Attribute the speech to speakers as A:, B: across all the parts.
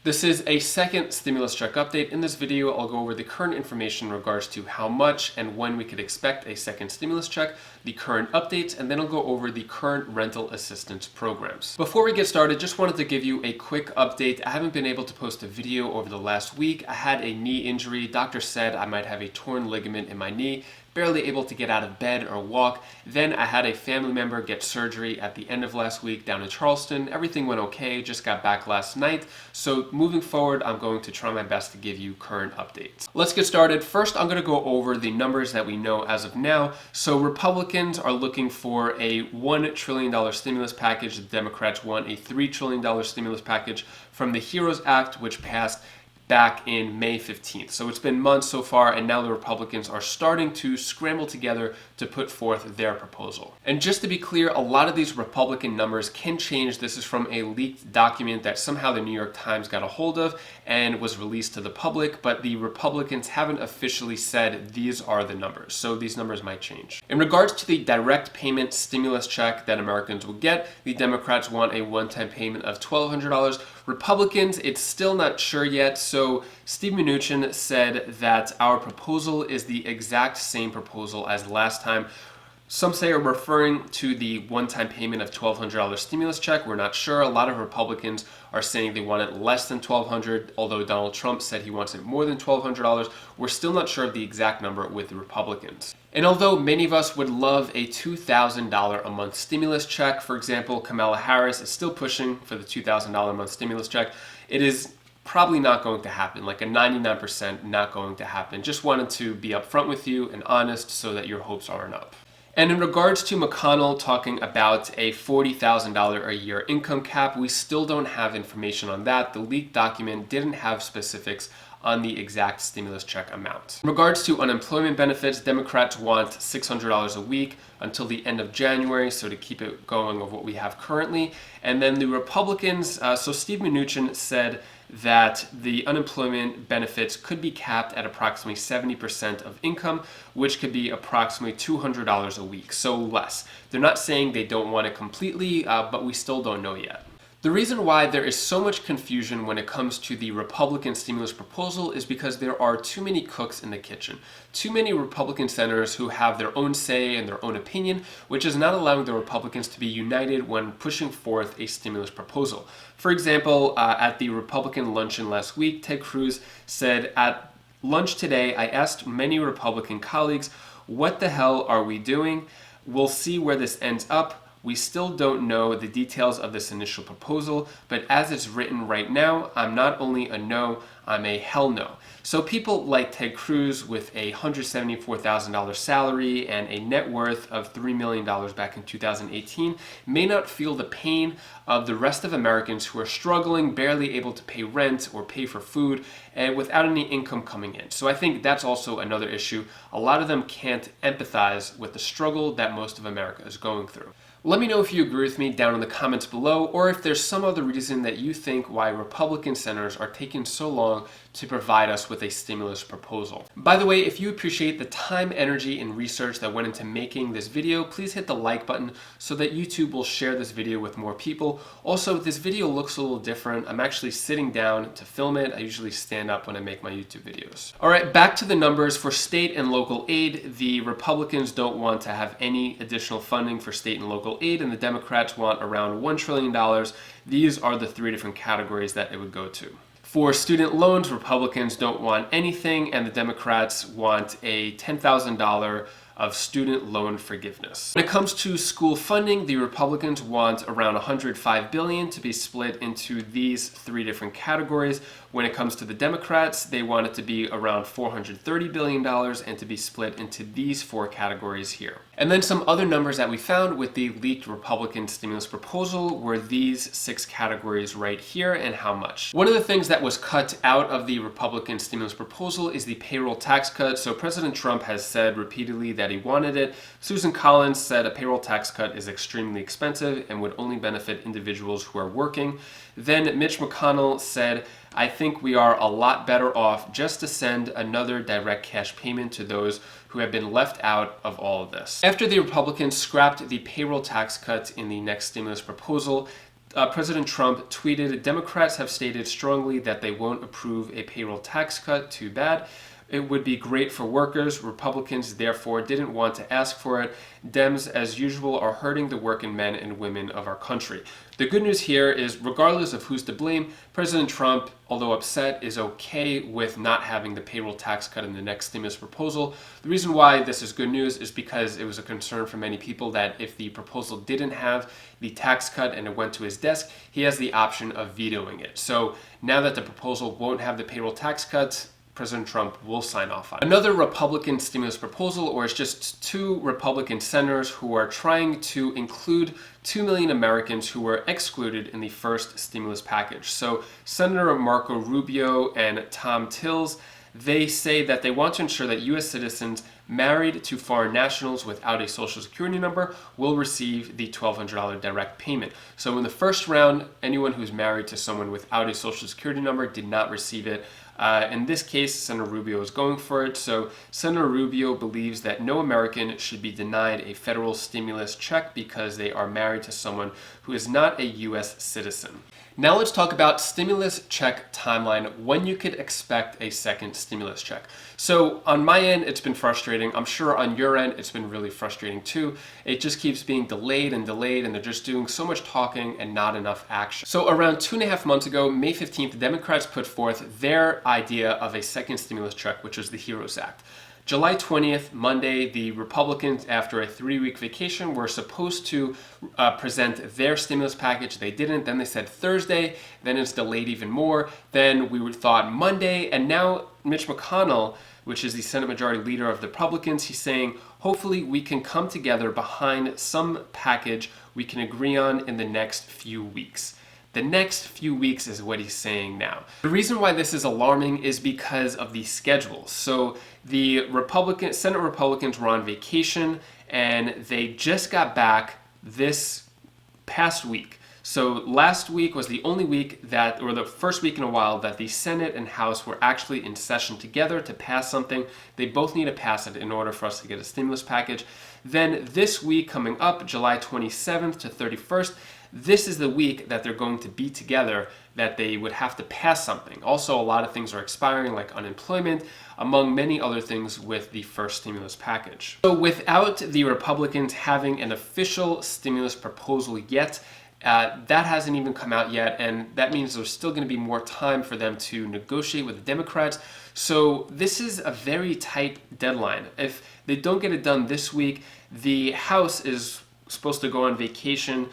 A: This is a second stimulus check update. In this video, I'll go over the current information in regards to how much and when we could expect a second stimulus check, the current updates, and then I'll go over the current rental assistance programs. Before we get started, just wanted to give you a quick update. I haven't been able to post a video over the last week. I had a knee injury. Doctor said I might have a torn ligament in my knee. Barely able to get out of bed or walk. Then I had a family member get surgery at the end of last week down in Charleston. Everything went okay, just got back last night. So moving forward, I'm going to try my best to give you current updates. Let's get started. First, I'm going to go over the numbers that we know as of now. So Republicans are looking for a $1 trillion stimulus package. The Democrats want a $3 trillion stimulus package from the HEROES Act, which passed back in May 15th. So it's been months so far, and now the Republicans are starting to scramble together to put forth their proposal. And just to be clear, a lot of these Republican numbers can change. This is from a leaked document that somehow the New York Times got a hold of and was released to the public, but the Republicans haven't officially said these are the numbers. So these numbers might change. In regards to the direct payment stimulus check that Americans will get, the Democrats want a one-time payment of $1,200. Republicans, it's still not sure yet. So Steve Mnuchin said that our proposal is the exact same proposal as last time. Some say are referring to the one-time payment of $1,200 stimulus check. We're not sure. A lot of Republicans are saying they want it less than $1,200, although Donald Trump said he wants it more than $1,200. We're still not sure of the exact number with the Republicans. And although many of us would love a $2,000 a month stimulus check, for example, Kamala Harris is still pushing for the $2,000 a month stimulus check, it is probably not going to happen, like a 99% not going to happen. Just wanted to be upfront with you and honest so that your hopes aren't up. And in regards to McConnell talking about a $40,000 a year income cap, we still don't have information on that. The leaked document didn't have specifics on the exact stimulus check amount. In regards to unemployment benefits, Democrats want $600 a week until the end of January, so to keep it going of what we have currently. And then the Republicans, so Steve Mnuchin said that the unemployment benefits could be capped at approximately 70% of income, which could be approximately $200 a week, so less. They're not saying they don't want it completely, but we still don't know yet. The reason why there is so much confusion when it comes to the Republican stimulus proposal is because there are too many cooks in the kitchen. Too many Republican senators who have their own say and their own opinion, which is not allowing the Republicans to be united when pushing forth a stimulus proposal. For example, at the Republican luncheon last week, Ted Cruz said, "At lunch today, I asked many Republican colleagues, what the hell are we doing? We'll see where this ends up. We still don't know the details of this initial proposal, but as it's written right now, I'm not only a no, I'm a hell no." So people like Ted Cruz with a $174,000 salary and a net worth of $3 million back in 2018 may not feel the pain of the rest of Americans who are struggling, barely able to pay rent or pay for food, and without any income coming in. So I think that's also another issue. A lot of them can't empathize with the struggle that most of America is going through. Let me know if you agree with me down in the comments below, or if there's some other reason that you think why Republican senators are taking so long to provide us with a stimulus proposal. By the way, if you appreciate the time, energy, and research that went into making this video, please hit the like button so that YouTube will share this video with more people. Also, this video looks a little different. I'm actually sitting down to film it. I usually stand up when I make my YouTube videos. All right, back to the numbers. For state and local aid, the Republicans don't want to have any additional funding for state and local aid, and the Democrats want around $1 trillion. These are the three different categories that it would go to. For student loans, Republicans don't want anything, and the Democrats want a $10,000 of student loan forgiveness. When it comes to school funding, the Republicans want around $105 billion to be split into these three different categories. When it comes to the Democrats, they want it to be around $430 billion and to be split into these four categories here. And then some other numbers that we found with the leaked Republican stimulus proposal were these 6 categories right here and how much. One of the things that was cut out of the Republican stimulus proposal is the payroll tax cut. So President Trump has said repeatedly that he wanted it. Susan Collins said a payroll tax cut is extremely expensive and would only benefit individuals who are working. Then Mitch McConnell said, "I think we are a lot better off just to send another direct cash payment to those who have been left out of all of this." After the Republicans scrapped the payroll tax cut in the next stimulus proposal, President Trump tweeted, "Democrats have stated strongly that they won't approve a payroll tax cut. Too bad. It would be great for workers. Republicans, therefore, didn't want to ask for it. Dems, as usual, are hurting the working men and women of our country." The good news here is, regardless of who's to blame, President Trump, although upset, is okay with not having the payroll tax cut in the next stimulus proposal. The reason why this is good news is because it was a concern for many people that if the proposal didn't have the tax cut and it went to his desk, he has the option of vetoing it. So now that the proposal won't have the payroll tax cuts, President Trump will sign off on it. Another Republican stimulus proposal, or it's just two Republican senators who are trying to include 2 million Americans who were excluded in the first stimulus package. So Senator Marco Rubio and Tom Tillis, they say that they want to ensure that U.S. citizens married to foreign nationals without a social security number will receive the $1,200 direct payment. So in the first round, anyone who's married to someone without a social security number did not receive it. In this case, Senator Rubio is going for it. So Senator Rubio believes that no American should be denied a federal stimulus check because they are married to someone who is not a U.S. citizen. Now let's talk about stimulus check timeline, when you could expect a second stimulus check. So on my end, it's been frustrating. I'm sure on your end, it's been really frustrating too. It just keeps being delayed and delayed, and they're just doing so much talking and not enough action. So around 2.5 months ago, May 15th, Democrats put forth their idea of a second stimulus check, which was the HEROES Act. July 20th, Monday, the Republicans, after a 3-week vacation, were supposed to present their stimulus package. They didn't. Then they said Thursday. Then it's delayed even more. Then we thought Monday. And now Mitch McConnell, which is the Senate Majority Leader of the Republicans, he's saying, hopefully we can come together behind some package we can agree on in the next few weeks. The next few weeks is what he's saying now. The reason why this is alarming is because of the schedule. So the Senate Republicans were on vacation and they just got back this past week. So last week was the only week that, or the first week in a while, that the Senate and House were actually in session together to pass something. They both need to pass it in order for us to get a stimulus package. Then this week coming up, July 27th to 31st, this is the week that they're going to be together, that they would have to pass something. Also, a lot of things are expiring, like unemployment, among many other things with the first stimulus package. So without the Republicans having an official stimulus proposal yet, that hasn't even come out yet, and that means there's still going to be more time for them to negotiate with the Democrats. So this is a very tight deadline. If they don't get it done this week, the House is supposed to go on vacation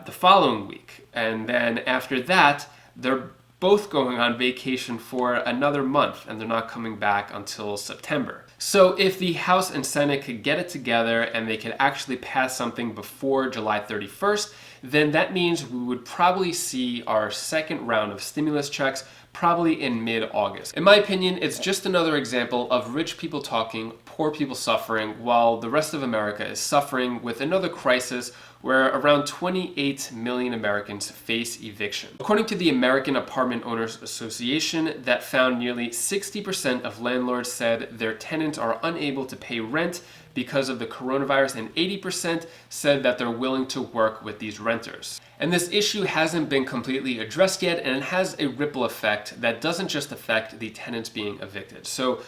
A: the following week. And then after that, they're both going on vacation for another month, and they're not coming back until September. So if the House and Senate could get it together and they could actually pass something before July 31st, then that means we would probably see our second round of stimulus checks probably in mid-August. In my opinion, it's just another example of rich people talking, poor people suffering, while the rest of America is suffering with another crisis where around 28 million Americans face eviction. According to the American Apartment Owners Association, that found nearly 60% of landlords said their tenants are unable to pay rent because of the coronavirus, and 80% said that they're willing to work with these renters. And this issue hasn't been completely addressed yet, and it has a ripple effect that doesn't just affect the tenants being evicted. So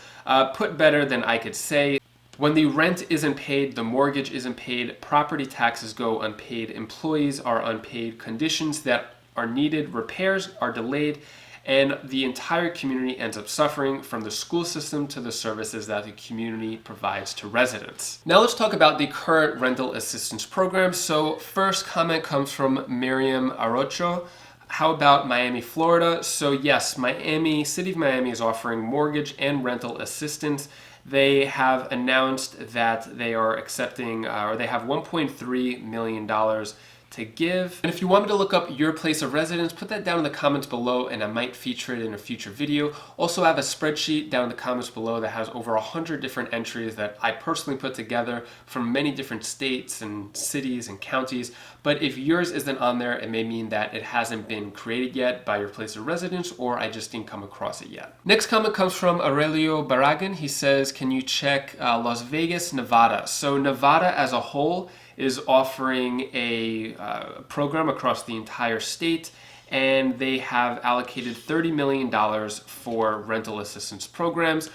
A: put better than I could say, when the rent isn't paid, the mortgage isn't paid, property taxes go unpaid, employees are unpaid, conditions that are needed, repairs are delayed, and the entire community ends up suffering, from the school system to the services that the community provides to residents. Now let's talk about the current rental assistance program. So first comment comes from Miriam Arocho. How about Miami, Florida? So yes, City of Miami is offering mortgage and rental assistance. They have announced that they are accepting, or they have $1.3 million to give. And if you want me to look up your place of residence, put that down in the comments below and I might feature it in a future video. Also, I have a spreadsheet down in the comments below that has over 100 different entries that I personally put together from many different states and cities and counties. But if yours isn't on there, it may mean that it hasn't been created yet by your place of residence, or I just didn't come across it yet. Next comment comes from Aurelio Barragan. He says, can you check Las Vegas, Nevada? So Nevada as a whole is offering a program across the entire state, and they have allocated $30 million for rental assistance programs.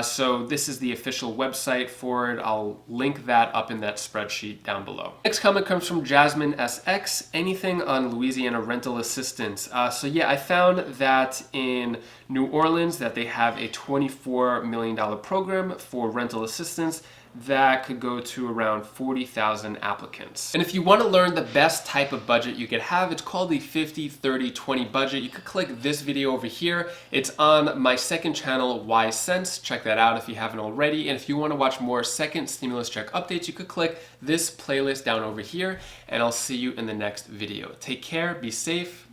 A: So this is the official website for it. I'll link that up in that spreadsheet down below. Next comment comes from Jasmine SX. Anything on Louisiana rental assistance? So yeah, I found that in New Orleans that they have a $24 million program for rental assistance that could go to around 40,000 applicants. And if you want to learn the best type of budget you could have, it's called the 50-30-20 budget. You could click this video over here. It's on my second channel, Wise Sense. Check that out if you haven't already. And if you want to watch more second stimulus check updates, you could click this playlist down over here, and I'll see you in the next video. Take care, be safe.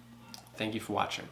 A: Thank you for watching.